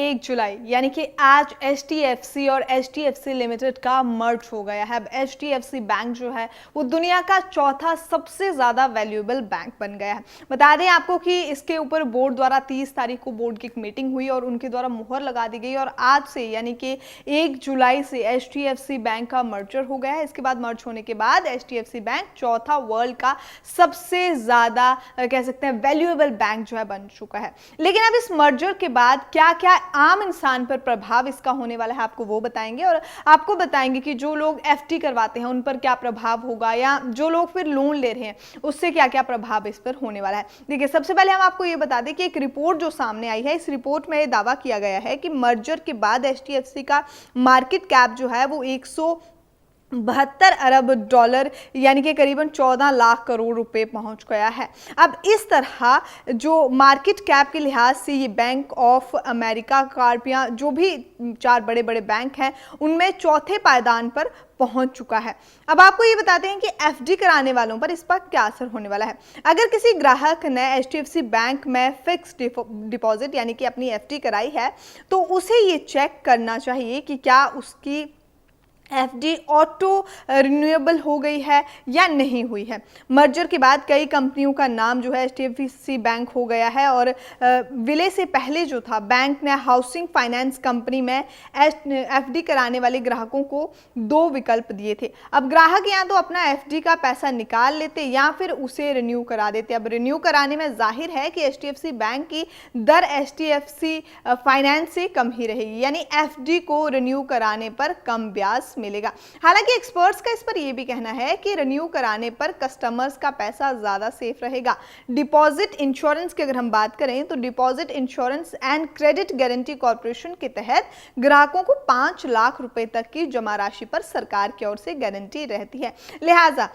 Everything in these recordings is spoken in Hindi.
1 जुलाई यानी कि आज HDFC और HDFC लिमिटेड का मर्ज हो गया है। अब HDFC बैंक जो है वो दुनिया का चौथा सबसे ज्यादा वैल्यूएबल बैंक बन गया है। बता दें आपको कि इसके ऊपर बोर्ड द्वारा 30 तारीख को बोर्ड की एक मीटिंग हुई और उनके द्वारा मुहर लगा दी गई और आज से यानी कि 1 जुलाई से HDFC बैंक का मर्जर हो गया है। इसके बाद मर्ज होने के बाद HDFC बैंक चौथा वर्ल्ड का सबसे ज्यादा कह सकते हैं वैल्यूएबल बैंक जो है बन चुका है। लेकिन अब इस मर्जर के बाद क्या क्या आम इंसान पर प्रभाव इसका होने वाला है आपको वो बताएंगे और आपको बताएंगे कि जो लोग FD करवाते हैं उन पर क्या प्रभाव होगा या जो लोग फिर लोन ले रहे हैं उससे क्या क्या प्रभाव इस पर होने वाला है। देखिए, सबसे पहले हम आपको ये बता दें कि एक रिपोर्ट जो सामने आई है, इस रिपोर्ट में दावा किया गया है कि मर्जर के बाद HDFC का मार्केट कैप जो है वो 172 अरब डॉलर यानी कि करीबन 14 लाख करोड़ रुपए पहुंच गया है। अब इस तरह जो मार्केट कैप के लिहाज से ये बैंक ऑफ अमेरिका कार्प या जो भी 4 बड़े बड़े बैंक हैं उनमें चौथे पायदान पर पहुंच चुका है। अब आपको ये बताते हैं कि FD कराने वालों पर इस पर क्या असर होने वाला है। अगर किसी ग्राहक ने HDFC बैंक में फिक्स डिपॉजिट यानी कि अपनी FD कराई है तो उसे ये चेक करना चाहिए कि क्या उसकी FD ऑटो रिन्यूएबल हो गई है या नहीं हुई है। मर्जर के बाद कई कंपनियों का नाम जो है HDFC बैंक हो गया है और विलय से पहले जो था बैंक ने हाउसिंग फाइनेंस कंपनी में FD कराने वाले ग्राहकों को 2 विकल्प दिए थे। अब ग्राहक या तो अपना FD का पैसा निकाल लेते या फिर उसे रिन्यू करा देते। अब रिन्यू कराने में जाहिर है कि HDFC बैंक की दर HDFC फाइनेंस से कम ही रहेगी, यानी FD को रिन्यू कराने पर कम ब्याज मिलेगा। हालांकि एक्सपर्ट्स का इस पर यह भी कहना है कि रिन्यू कराने पर कस्टमर्स का पैसा ज्यादा सेफ रहेगा। डिपॉजिट इंश्योरेंस की अगर हम बात करें तो deposit insurance and credit guarantee corporation के तहत ग्राहकों को 5 लाख रुपए तक की जमा राशि पर सरकार की ओर से गारंटी रहती है, लिहाजा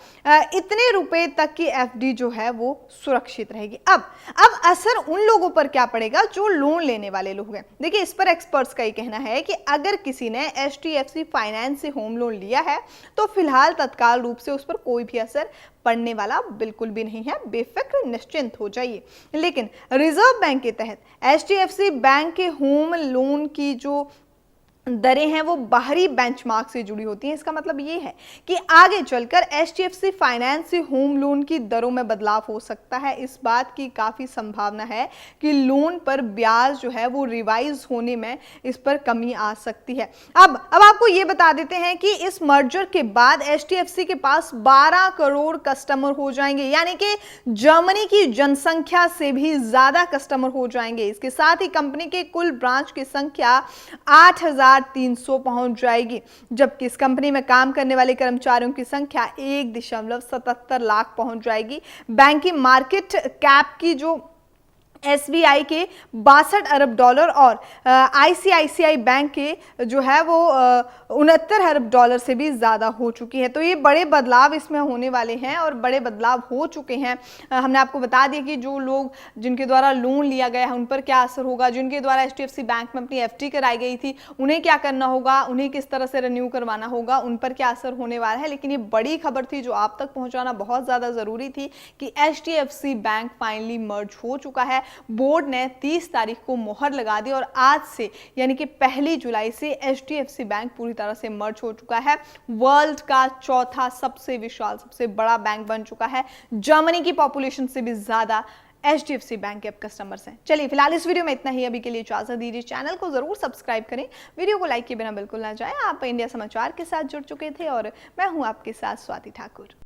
इतने रुपए तक की FD जो है वो सुरक्षित रहेगी। अब असर उन लोगों पर क्या पड़ेगा जो लोन लेने वाले लोग हैं। देखिए, इस पर एक्सपर्ट्स का ये कहना है कि अगर किसी ने HDFC फाइनेंस से होम लोन लिया है तो फिलहाल तत्काल रूप से उस पर कोई भी असर पड़ने वाला बिल्कुल भी नहीं है, बेफिक्र निश्चिंत हो जाइए। लेकिन रिजर्व बैंक के तहत HDFC बैंक के होम लोन की जो दरें हैं वो बाहरी बेंचमार्क से जुड़ी होती हैं। इसका मतलब ये है कि आगे चलकर HDFC फाइनेंस से होम लोन की दरों में बदलाव हो सकता है। इस बात की काफ़ी संभावना है कि लोन पर ब्याज जो है वो रिवाइज होने में इस पर कमी आ सकती है। अब आपको ये बता देते हैं कि इस मर्जर के बाद HDFC के पास 12 करोड़ कस्टमर हो जाएंगे, यानी कि जर्मनी की जनसंख्या से भी ज़्यादा कस्टमर हो जाएंगे। इसके साथ ही कंपनी के कुल ब्रांच की संख्या 8,300 पहुंच जाएगी, जबकि इस कंपनी में काम करने वाले कर्मचारियों की संख्या 1.77 लाख पहुंच जाएगी। बैंक की मार्केट कैप की जो SBI के 62 अरब डॉलर और ICICI बैंक के जो है वो 69 अरब डॉलर से भी ज़्यादा हो चुकी है। तो ये बड़े बदलाव इसमें होने वाले हैं और बड़े बदलाव हो चुके हैं। हमने आपको बता दिया कि जो लोग जिनके द्वारा लोन लिया गया है उन पर क्या असर होगा, जिनके द्वारा HDFC बैंक में अपनी FD कराई गई थी उन्हें क्या करना होगा, उन्हें किस तरह से रिन्यू करवाना होगा, उन पर क्या असर होने वाला है। लेकिन ये बड़ी खबर थी जो आप तक पहुँचाना बहुत ज़्यादा ज़रूरी थी कि HDFC बैंक फाइनली मर्ज हो चुका है। बोर्ड ने 30 तारीख को मोहर लगा दी और आज से यानी कि 1 जुलाई से HDFC बैंक पूरी तरह से मर्ज हो चुका है। वर्ल्ड का चौथा सबसे विशाल सबसे बड़ा बैंक बन चुका है। जर्मनी की पॉपुलेशन से भी ज्यादा HDFC बैंक के अब कस्टमर्स हैं। चलिए, फिलहाल इस वीडियो में इतना ही। अभी के लिए इजाजत दीजिए। चैनल को जरूर सब्सक्राइब करें, वीडियो को लाइक किए बिना बिल्कुल ना जाएं। आप इंडिया समाचार के साथ जुड़ चुके थे और मैं हूं आपके साथ स्वाति ठाकुर।